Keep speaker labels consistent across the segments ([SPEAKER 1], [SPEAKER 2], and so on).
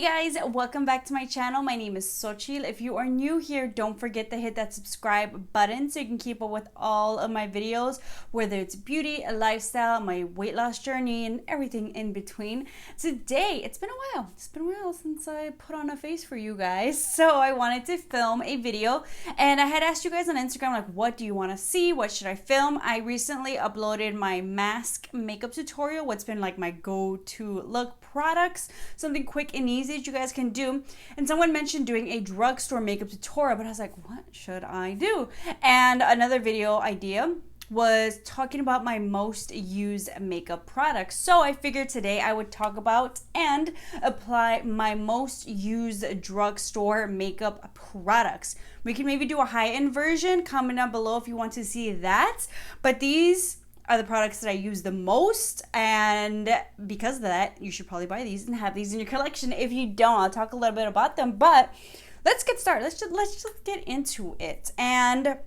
[SPEAKER 1] Hey guys, welcome back to my channel. My name is Xochitl. If you are new here, don't forget to hit that subscribe button so you can keep up with all of my videos, whether it's beauty, lifestyle, my weight loss journey, and everything in between. Today, it's been a while. It's been a while since I put on a face for you guys. So I wanted to film a video, and I had asked you guys on Instagram, like, what do you want to see? What should I film? I recently uploaded my mask makeup tutorial, what's been like my go-to look products, something quick and easy that you guys can do. And someone mentioned doing a drugstore makeup tutorial, but I was like, what should I do? And another video idea was talking about my most used makeup products. So I figured today I would talk about and apply my most used drugstore makeup products. We can maybe do a high-end version. Comment down below if you want to see that. But these are the products that I use the most, and because of that, you should probably buy these and have these in your collection. If you don't, I'll talk a little bit about them, but let's get started. Let's just get into it. And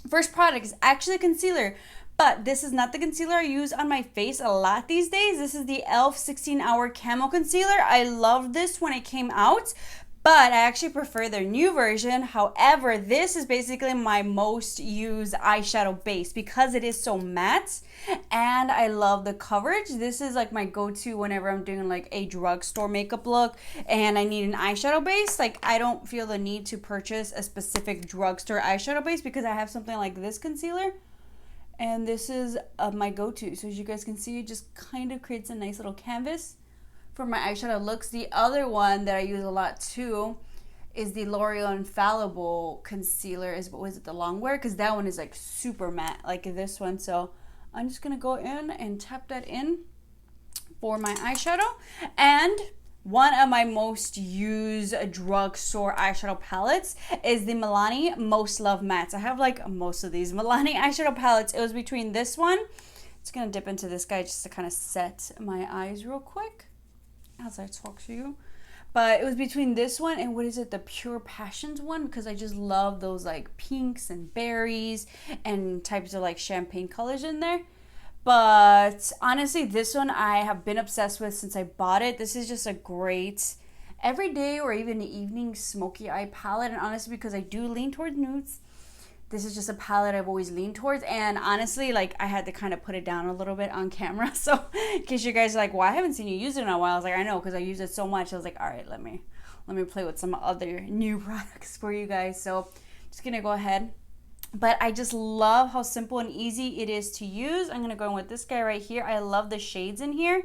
[SPEAKER 1] first product is actually a concealer, but this is not the concealer I use on my face a lot these days. This is the e.l.f. 16-Hour Camo Concealer. I loved this when it came out, but I actually prefer their new version. However, this is basically my most used eyeshadow base because it is so matte and I love the coverage. This is like my go-to whenever I'm doing like a drugstore makeup look and I need an eyeshadow base. Like, I don't feel the need to purchase a specific drugstore eyeshadow base because I have something like this concealer. And this is my go-to. So as you guys can see, it just kind of creates a nice little canvas for my eyeshadow looks. The other one that I use a lot too is the L'Oreal Infallible concealer. Was it the Longwear? Because that one is like super matte like this one. So I'm just gonna go in and tap that in for my eyeshadow. And one of my most used drugstore eyeshadow palettes is the Milani Most Love Mattes. I have like most of these Milani eyeshadow palettes. It was between this one. Just gonna dip into this guy just to kind of set my eyes real quick as I talk to you. But it was between this one and what is it, the Pure Passions one, because I just love those like pinks and berries and types of like champagne colors in there. But honestly, this one I have been obsessed with since I bought it. This is just a great everyday or even evening smoky eye palette, and honestly, because I do lean towards nudes, this is just a palette I've always leaned towards. And honestly, like, I had to kind of put it down a little bit on camera. So in case you guys are like, well, I haven't seen you use it in a while. I was like, I know, because I use it so much. I was like, all right, let me play with some other new products for you guys. So just gonna go ahead. But I just love how simple and easy it is to use. I'm gonna go in with this guy right here. I love the shades in here.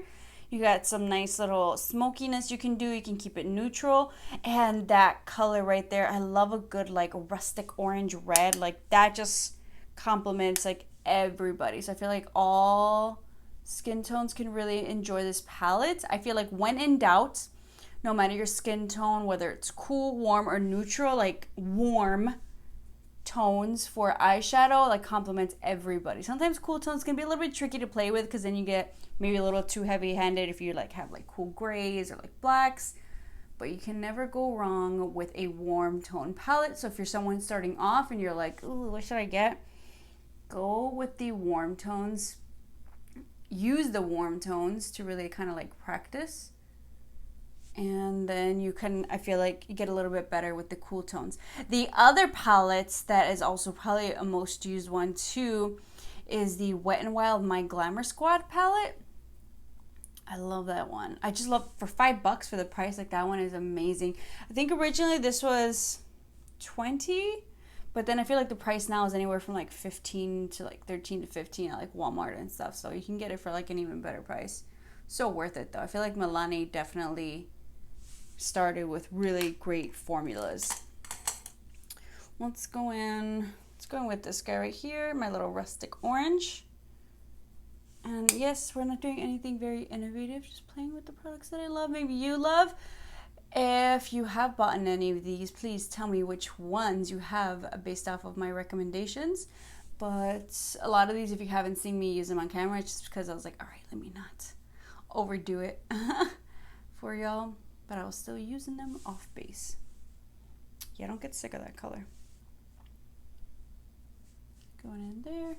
[SPEAKER 1] You got some nice little smokiness you can do. You can keep it neutral. And that color right there, I love a good like rustic orange red. Like, that just complements like everybody. So I feel like all skin tones can really enjoy this palette. I feel like when in doubt, no matter your skin tone, whether it's cool, warm, or neutral, like warm tones for eyeshadow like complements everybody. Sometimes cool tones can be a little bit tricky to play with because then you get maybe a little too heavy-handed if you like have like cool grays or like blacks, but you can never go wrong with a warm tone palette. So if you're someone starting off and you're like, ooh, what should I get? Go with the warm tones. Use the warm tones to really kind of like practice. And then you can, I feel like you get a little bit better with the cool tones. The other palettes that is also probably a most used one too is the Wet n Wild My Glamour Squad palette. I love that one. I just love, for $5 for the price, like, that one is amazing. I think originally this was $20, but then I feel like the price now is anywhere from like $15 to like $13 to $15 at like Walmart and stuff. So you can get it for like an even better price. So worth it though. I feel like Milani definitely started with really great formulas. Let's go in with this guy right here, my little rustic orange. And yes, we're not doing anything very innovative, just playing with the products that I love, maybe you love. If you have bought any of these, please tell me which ones you have based off of my recommendations. But a lot of these, if you haven't seen me use them on camera, it's just because I was like, all right, let me not overdo it for y'all. But I was still using them off base. Yeah, don't get sick of that color. Going in there.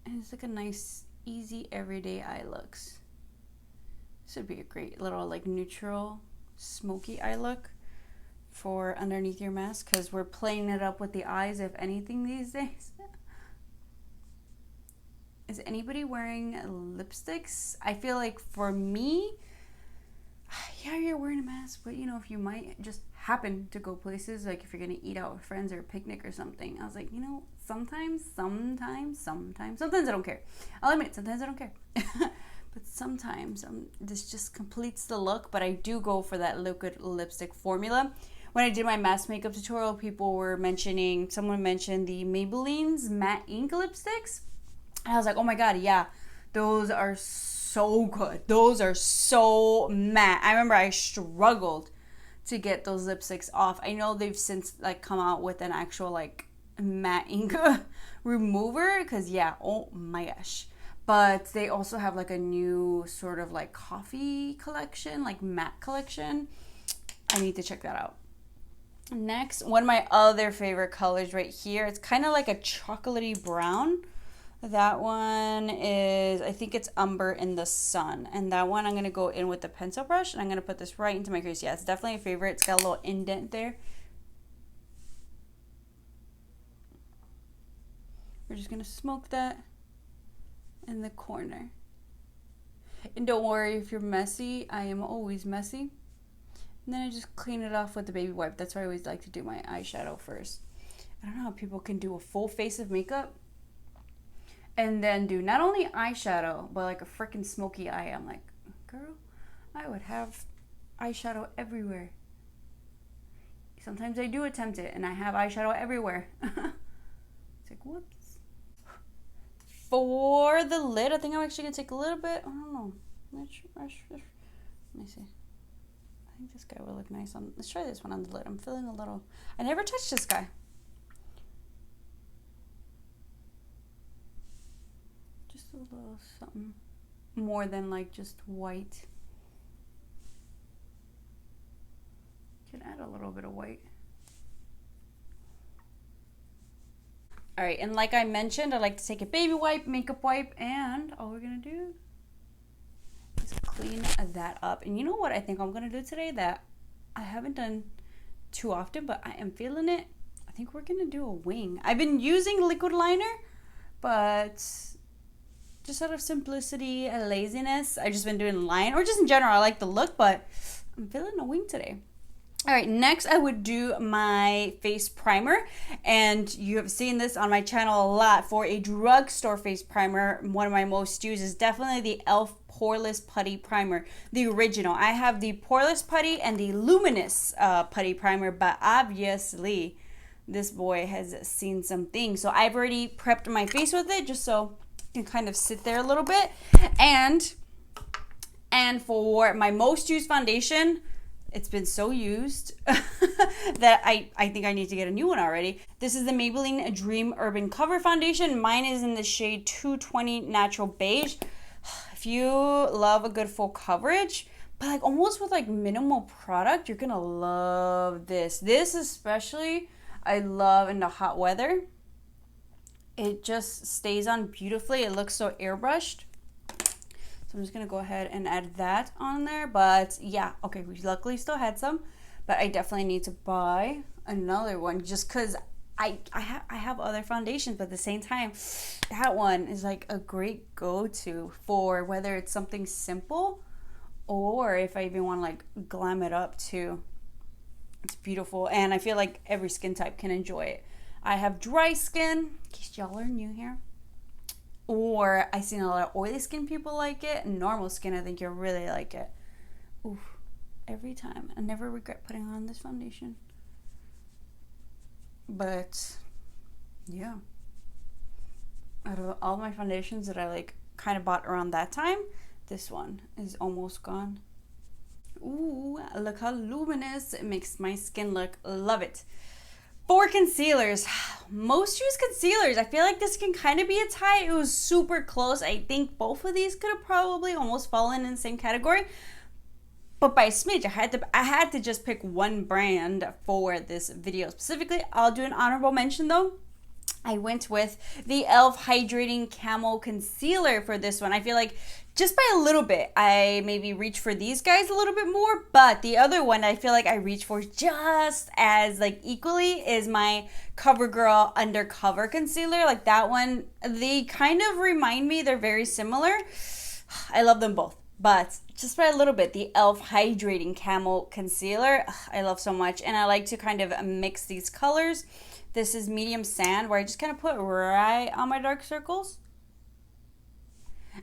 [SPEAKER 1] And it's like a nice, easy, everyday eye looks. This would be a great little like neutral smoky eye look for underneath your mask, because we're playing it up with the eyes if anything these days. Is anybody wearing lipsticks? I feel like for me, yeah, you're wearing a mask, but you know, if you might just happen to go places, like if you're gonna eat out with friends or a picnic or something, I was like, you know, sometimes I don't care. I'll admit, sometimes I don't care. But sometimes this just completes the look, but I do go for that liquid lipstick formula. When I did my mask makeup tutorial, people were mentioning, someone mentioned the Maybelline's matte ink lipsticks. And I was like, oh my God, yeah, those are so good. Those are so matte. I remember I struggled to get those lipsticks off. I know they've since like come out with an actual like matte ink remover, because yeah, oh my gosh. But they also have like a new sort of like coffee collection, like matte collection. I need to check that out. Next, one of my other favorite colors right here. It's kind of like a chocolatey brown. That one is, I think it's Umber in the Sun. And that one I'm going to go in with the pencil brush. And I'm going to put this right into my crease. Yeah, it's definitely a favorite. It's got a little indent there. We're just going to smoke that in the corner. And don't worry if you're messy. I am always messy. And then I just clean it off with the baby wipe. That's why I always like to do my eyeshadow first. I don't know how people can do a full face of makeup and then do not only eyeshadow, but like a freaking smoky eye. I'm like, girl, I would have eyeshadow everywhere. Sometimes I do attempt it and I have eyeshadow everywhere. It's like, whoops. For the lid, I think I'm actually gonna take a little bit, I don't know. Let me see. I think this guy will look nice on, let's try this one on the lid. I'm feeling a little, I never touched this guy. Just a little something more than like just white. Can add a little bit of white. All right, and like I mentioned, I like to take a baby wipe, makeup wipe, and all we're gonna do is clean that up. And you know what I think I'm gonna do today that I haven't done too often, but I am feeling it. I think we're gonna do a wing. I've been using liquid liner, but just out of simplicity and laziness, I've just been doing line, or just in general, I like the look, but I'm feeling a wing today. All right, next I would do my face primer, and you have seen this on my channel a lot. For a drugstore face primer, one of my most used is definitely the e.l.f. Poreless Putty Primer, the original. I have the Poreless Putty and the Luminous Putty Primer, but obviously this boy has seen some things. So I've already prepped my face with it just so it can kind of sit there a little bit. And for my most used foundation, it's been so used that I think I need to get a new one already. This is the Maybelline Dream Urban Cover Foundation. Mine is in the shade 220 Natural Beige. If you love a good full coverage, but like almost with like minimal product, you're gonna love this. This especially, I love in the hot weather. It just stays on beautifully. It looks so airbrushed. I'm just gonna go ahead and add that on there. But yeah, okay, we luckily still had some, but I definitely need to buy another one just because I have other foundations, but at the same time, that one is like a great go-to for whether it's something simple or if I even want to like glam it up too. It's beautiful, and I feel like every skin type can enjoy it. I have dry skin, in case y'all are new here. Or I've seen a lot of oily skin people like it. Normal skin, I think you'll really like it. Oof, every time. I never regret putting on this foundation. But, yeah. Out of all my foundations that I like kind of bought around that time, this one is almost gone. Ooh, look how luminous it makes my skin look. Love it. For concealers, most use concealers. I feel like this can kind of be a tie. It was super close. I think both of these could have probably almost fallen in the same category. But by a smidge, I had to just pick one brand for this video specifically. I'll do an honorable mention though. I went with the e.l.f. Hydrating Camo Concealer for this one. I feel like just by a little bit, I maybe reach for these guys a little bit more, but the other one I feel like I reach for just as like equally is my CoverGirl Undercover Concealer. Like that one, they kind of remind me, they're very similar. I love them both, but just by a little bit, the e.l.f. Hydrating Camo Concealer, I love so much. And I like to kind of mix these colors. This is medium sand, where I just kind of put right on my dark circles.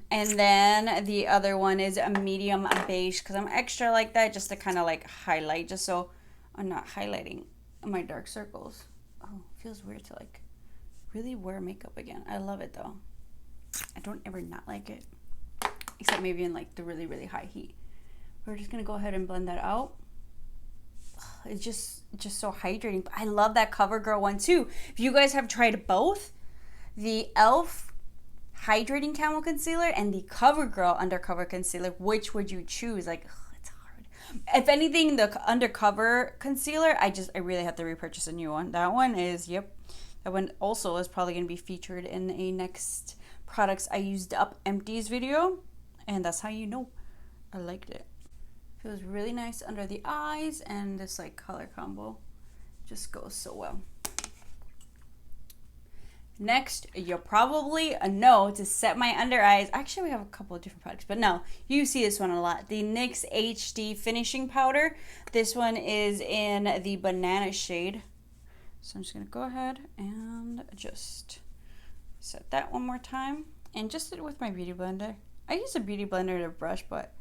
[SPEAKER 1] And then the other one is a medium beige, because I'm extra like that, just to kind of like highlight, just so I'm not highlighting my dark circles. Oh, it feels weird to like really wear makeup again. I love it though. I don't ever not like it, except maybe in like the really, really high heat. We're just going to go ahead and blend that out. It's just so hydrating. I love that CoverGirl one too. If you guys have tried both, the e.l.f. Hydrating Camo Concealer and the CoverGirl Undercover Concealer, which would you choose? Like, ugh, it's hard. If anything, the Undercover Concealer, I really have to repurchase a new one. That one is, yep. That one also is probably going to be featured in a next products I used up empties video. And that's how you know I liked it. Feels really nice under the eyes, and this like color combo just goes so well. Next, you'll probably know to set my under eyes. Actually, we have a couple of different products, but no, you see this one a lot. The NYX HD Finishing Powder. This one is in the banana shade. So I'm just going to go ahead and just set that one more time. And just with my Beauty Blender. I use a Beauty Blender to brush, but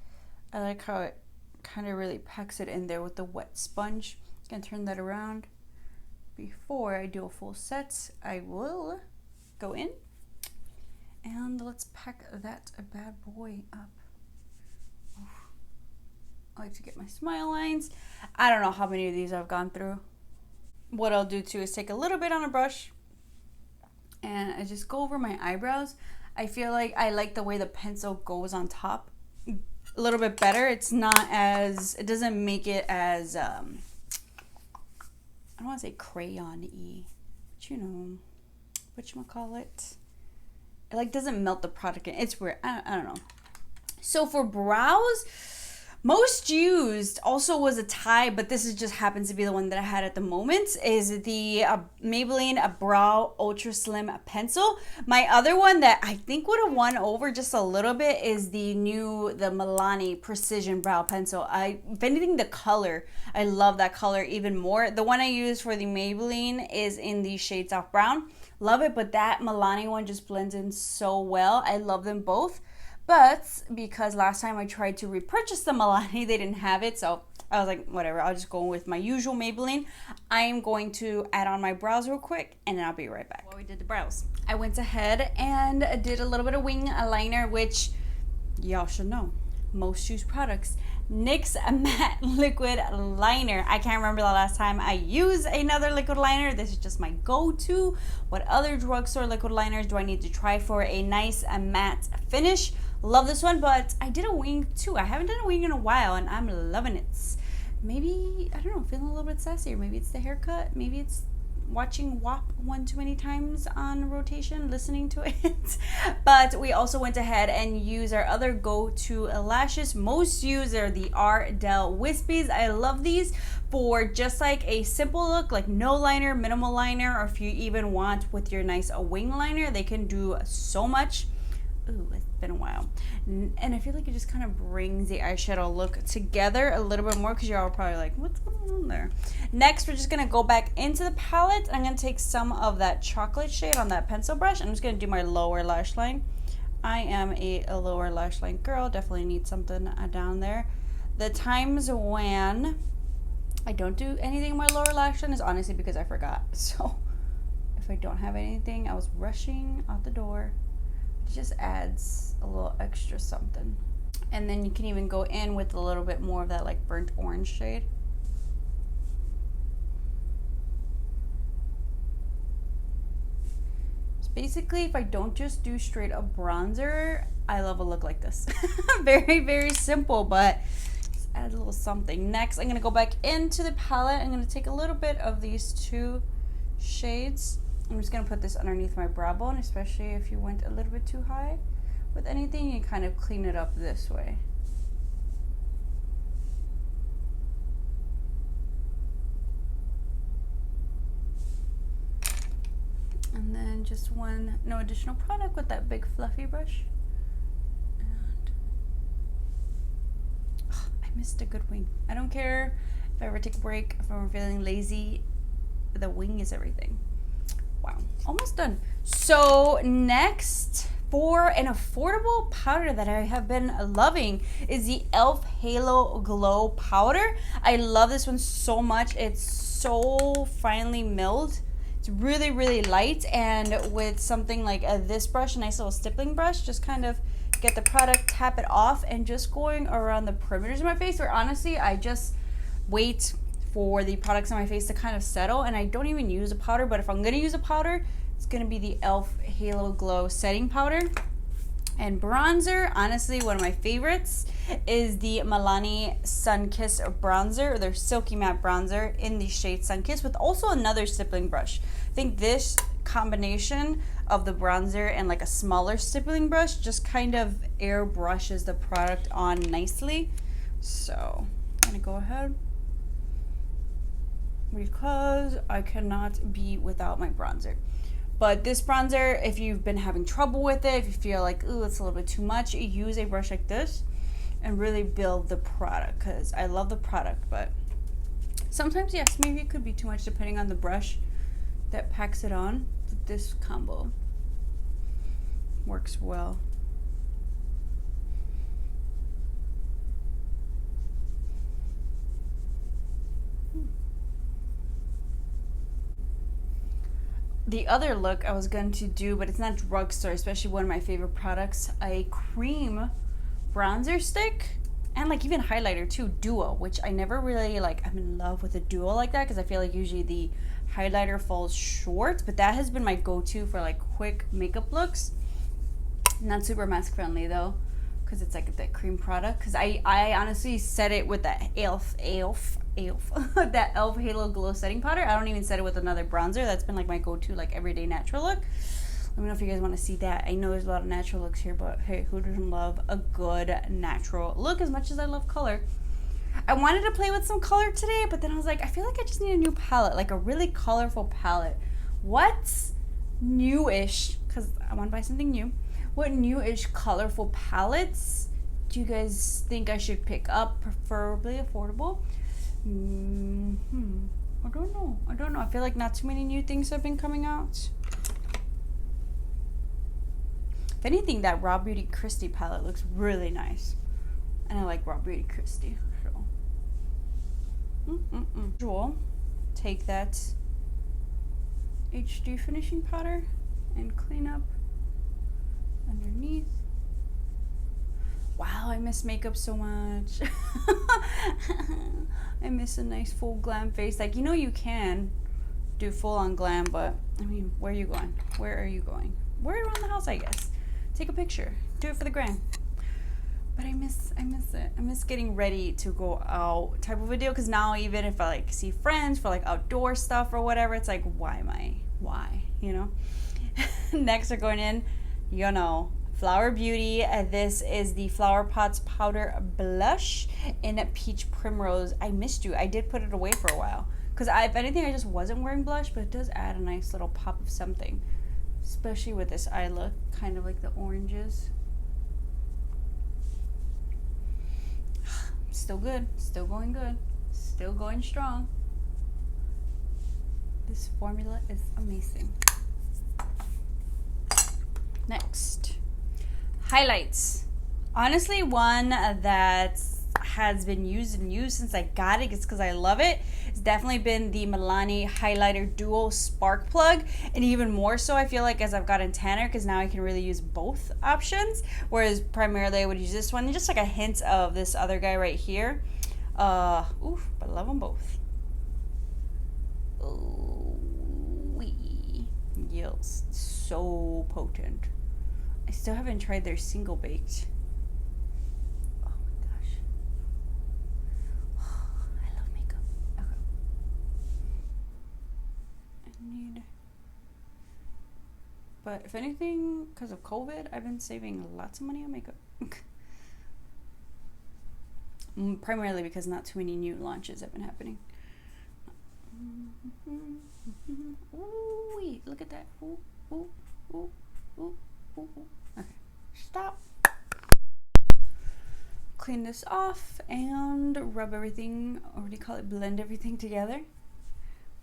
[SPEAKER 1] I like how it kind of really packs it in there with the wet sponge. I'm going to turn that around. Before I do a full set, I will go in and let's pack that bad boy up. Oof. I like to get my smile lines. I don't know how many of these I've gone through. What I'll do too is take a little bit on a brush and I just go over my eyebrows. I feel like I like the way the pencil goes on top a little bit better. It's not as, it doesn't make it as I don't want to say crayon-y, but you know, whatchamacallit. It like doesn't melt the product in. It's weird. I don't know. So for brows, most used also was a tie, but this is just happens to be the one that I had at the moment, is the Maybelline Brow Ultra Slim Pencil. My other one that I think would have won over just a little bit is the Milani Precision Brow Pencil. If anything, the color, I love that color even more. The one I use for the Maybelline is in the shade Soft Brown. Love it, but that Milani one just blends in so well. I love them both. But because last time I tried to repurchase the Milani, they didn't have it. So I was like, whatever, I'll just go with my usual Maybelline. I am going to add on my brows real quick and then I'll be right back. While we did the brows, I went ahead and did a little bit of wing liner, which y'all should know. Most used products. NYX Matte Liquid Liner. I can't remember the last time I used another liquid liner. This is just my go-to. What other drugstore liquid liners do I need to try for a nice matte finish? Love this one, but I did a wing too. I haven't done a wing in a while and I'm loving it. Maybe, I don't know, feeling a little bit sassy, or maybe it's the haircut, maybe it's watching WAP one too many times on rotation, listening to it. But we also went ahead and used our other go-to lashes. Most used are the Ardell Wispies. I love these for just like a simple look, like no liner, minimal liner, or if you even want with your nice wing liner, they can do so much. Ooh, it's been a while. And I feel like it just kind of brings the eyeshadow look together a little bit more, because you're all probably like, what's going on there? Next, we're just going to go back into the palette. I'm going to take some of that chocolate shade on that pencil brush. I'm just going to do my lower lash line. I am a lower lash line girl. Definitely need something down there. The times when I don't do anything in my lower lash line is honestly because I forgot. So if I don't have anything, I was rushing out the door. It just adds a little extra something. And then you can even go in with a little bit more of that like burnt orange shade. So basically, if I don't just do straight up bronzer, I love a look like this. Very, very simple, but just add a little something. Next, I'm gonna go back into the palette. I'm gonna take a little bit of these two shades I'm just going to put this underneath my brow bone, especially if you went a little bit too high with anything. You kind of clean it up this way. And then just no additional product with that big fluffy brush. And I missed a good wing. I don't care if I ever take a break, if I'm feeling lazy, the wing is everything. Wow, almost done. So next, for an affordable powder that I have been loving is the e.l.f. Halo Glow Powder. I love this one so much. It's so finely milled. It's really, really light, and with something like this brush, a nice little stippling brush, just kind of get the product, tap it off, and just going around the perimeters of my face, where honestly, I just wait for the products on my face to kind of settle, and I don't even use a powder, but if I'm going to use a powder, it's going to be the e.l.f. Halo Glow Setting Powder. And bronzer, honestly, one of my favorites is the Milani Sunkissed Bronzer, or their Silky Matte Bronzer in the shade Sunkissed, with also another stippling brush. I think this combination of the bronzer and like a smaller stippling brush just kind of airbrushes the product on nicely. So I'm going to go ahead, because I cannot be without my bronzer. But this bronzer, if you've been having trouble with it, if you feel like, ooh, it's a little bit too much, use a brush like this and really build the product, because I love the product, but sometimes, yes, maybe it could be too much depending on the brush that packs it on. But this combo works well. The other look I was going to do, but it's not Drugstore, especially one of my favorite products, a cream bronzer stick, and like even highlighter too, duo, which I never really like. I'm in love with a duo like that, because I feel like usually the highlighter falls short, but that has been my go-to for like quick makeup looks. Not super mask friendly though, because it's like that cream product, because I honestly set it with that e.l.f. that e.l.f. Halo Glow Setting Powder. I don't even set it with another bronzer. That's been like my go-to like everyday natural look. Let me know if you guys want to see that. I know there's a lot of natural looks here, but hey, who doesn't love a good natural look as much as I love color? I wanted to play with some color today, but then I was like, I feel like I just need a new palette, like a really colorful palette. What's newish? Because I want to buy something new. What newish colorful palettes do you guys think I should pick up, preferably affordable? I don't know. I feel like not too many new things have been coming out. If anything, that Raw Beauty Christie palette looks really nice, and I like Raw Beauty Christie. So take that HD finishing powder and clean up underneath. Wow, I miss makeup so much. I miss a nice full glam face. Like, you know, you can do full on glam, but I mean, where are you going? Where are you going? Where around the house, I guess. Take a picture. Do it for the gram. But I miss it. I miss getting ready to go out type of a deal, because now even if I like see friends for like outdoor stuff or whatever, it's like, why, you know? Next, we're going in, you know, Flower Beauty. This is the Flower Pots Powder Blush in Peach Primrose. I missed you. I did put it away for a while, because if anything, I just wasn't wearing blush, but it does add a nice little pop of something, especially with this eye look, kind of like the oranges. Still good, still going good, still going strong. This formula is amazing. Next, highlights. Honestly, one that has been used since I got it, it's because I love it. It's definitely been the Milani Highlighter Duo Spark Plug, and even more so I feel like as I've gotten tanner, because now I can really use both options, whereas primarily I would use this one and just like a hint of this other guy right here. Oof, but I love them both. Oh, yes, so potent. I still haven't tried their single baked. Oh my gosh. I love makeup. Okay. I need But if anything, because of COVID, I've been saving lots of money on makeup. Primarily because not too many new launches have been happening. Ooh, look at that. Ooh, ooh, ooh, ooh, ooh, ooh. Okay, stop. Clean this off and rub everything, or what do you call it, blend everything together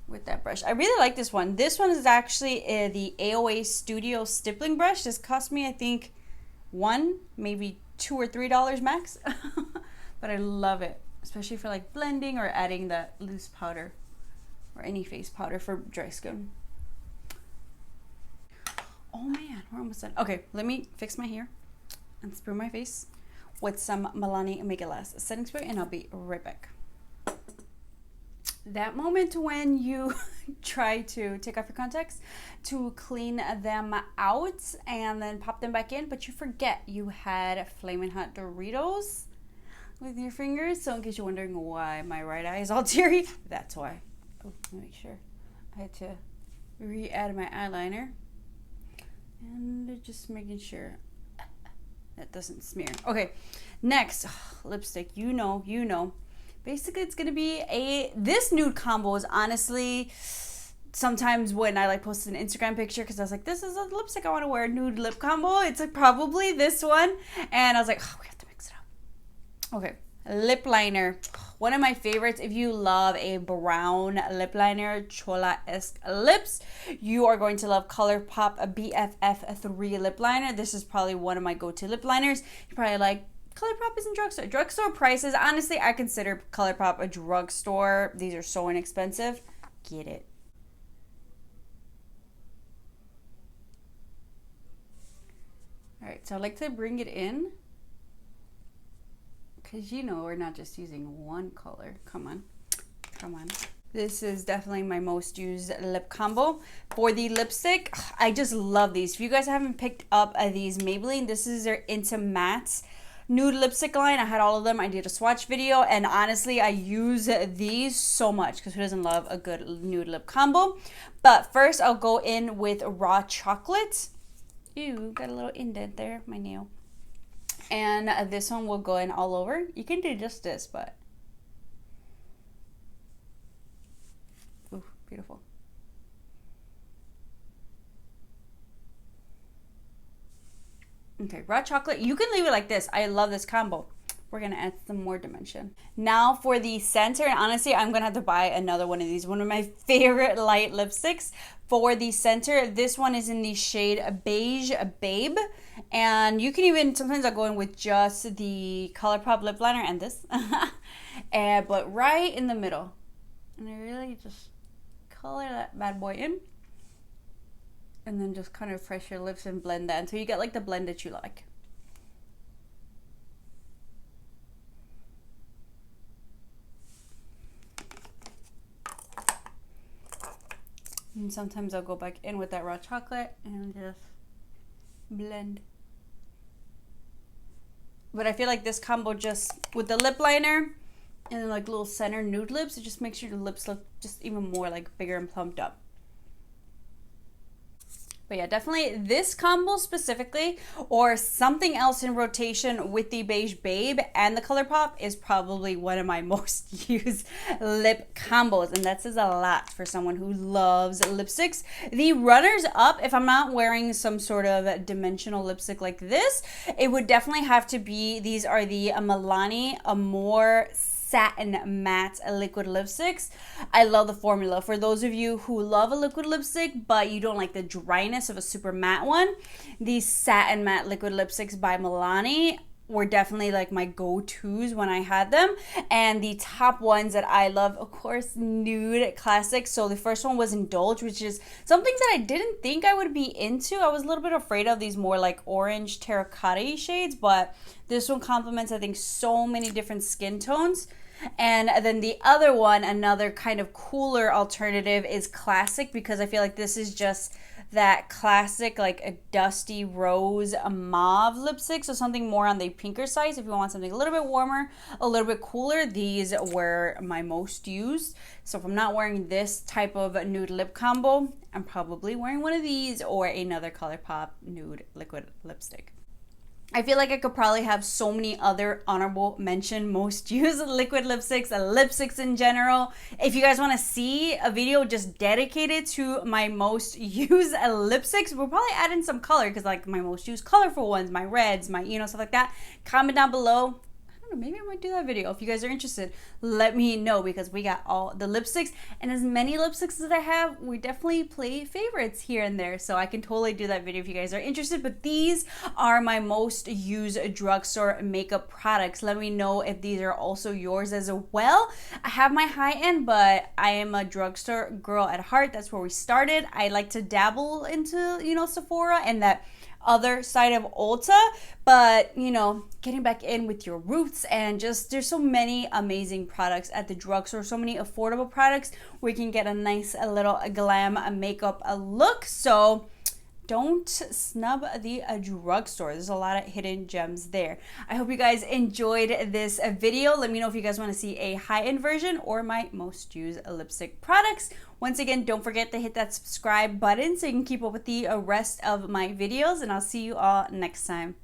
[SPEAKER 1] with that brush. I really like this one. This one is actually the AOA Studio stippling brush. This cost me, I think, maybe $2 or $3 max. But I love it, especially for like blending or adding that loose powder or any face powder for dry skin. Oh man, we're almost done. Okay, let me fix my hair and spray my face with some Milani Make It Last setting spray, and I'll be right back. That moment when you try to take off your contacts to clean them out and then pop them back in, but you forget you had Flamin' Hot Doritos with your fingers. So in case you're wondering why my right eye is all teary, that's why. Oh, let me make sure. I had to re-add my eyeliner and just making sure that doesn't smear. Okay, next, lipstick. You know. Basically, it's gonna be this nude combo is honestly, sometimes when I like posted an Instagram picture, because I was like, this is a lipstick I want to wear, nude lip combo. It's like probably this one, and I was like, oh, we have to mix it up. Okay, lip liner. One of my favorites. If you love a brown lip liner, Chola-esque lips, you are going to love ColourPop BFF3 lip liner. This is probably one of my go-to lip liners. You probably like, ColourPop is in drugstore. Drugstore prices, honestly, I consider ColourPop a drugstore. These are so inexpensive. Get it. All right, so I like to bring it in, because you know we're not just using one color. Come on. This is definitely my most used lip combo. For the lipstick, I just love these. If you guys haven't picked up these Maybelline, this is their Into Mattes nude lipstick line. I had all of them. I did a swatch video, and honestly, I use these so much because who doesn't love a good nude lip combo? But first, I'll go in with Raw Chocolate. Ew, got a little indent there, my nail. And this one will go in all over. You can do just this, but ooh, beautiful. Okay, Raw Chocolate, you can leave it like this. I love this combo. We're gonna add some more dimension. Now for the center, and honestly, I'm gonna have to buy another one of these. One of my favorite light lipsticks for the center. This one is in the shade Beige Babe. And you can even, sometimes I'll go in with just the ColourPop lip liner and this. But right in the middle. And I really just color that bad boy in. And then just kind of press your lips and blend that until you get like the blend that you like. And sometimes I'll go back in with that Raw Chocolate and just blend. But I feel like this combo just with the lip liner and then like little center nude lips, it just makes your lips look just even more like bigger and plumped up. But yeah, definitely this combo specifically, or something else in rotation with the Beige Babe and the ColourPop, is probably one of my most used lip combos. And that says a lot for someone who loves lipsticks. The runners up, if I'm not wearing some sort of dimensional lipstick like this, it would definitely have to be, these are the Milani Amore Satin Matte liquid lipsticks. I love the formula. For those of you who love a liquid lipstick but you don't like the dryness of a super matte one, these Satin Matte liquid lipsticks by Milani were definitely like my go-tos when I had them. And the top ones that I love, of course, nude classics. So the first one was Indulge, which is something that I didn't think I would be into. I was a little bit afraid of these more like orange terracotta shades, but this one complements, I think, so many different skin tones. And then the other one, another kind of cooler alternative, is Classic, because I feel like this is just that classic like a dusty rose mauve lipstick, so something more on the pinker side. So if you want something a little bit warmer, a little bit cooler, these were my most used. So if I'm not wearing this type of nude lip combo, I'm probably wearing one of these or another ColourPop nude liquid lipstick. I feel like I could probably have so many other honorable mention most used liquid lipsticks in general. If you guys want to see a video just dedicated to my most used lipsticks, we'll probably add in some color because like my most used colorful ones, my reds, my stuff like that. Comment down below. Maybe I might do that video. If you guys are interested, let me know because we got all the lipsticks, and as many lipsticks as I have, we definitely play favorites here and there, so I can totally do that video if you guys are interested. But these are my most used drugstore makeup products. Let me know if these are also yours as well. I have my high end, but I am a drugstore girl at heart. That's where we started. I like to dabble into Sephora and that other side of Ulta, but getting back in with your roots, and just there's so many amazing products at the drugstore, so many affordable products where you can get a nice little glam makeup look. So don't snub the drugstore. There's a lot of hidden gems there. I hope you guys enjoyed this video. Let me know if you guys want to see a high-end version or my most used lipstick products. Once again, don't forget to hit that subscribe button so you can keep up with the rest of my videos, and I'll see you all next time.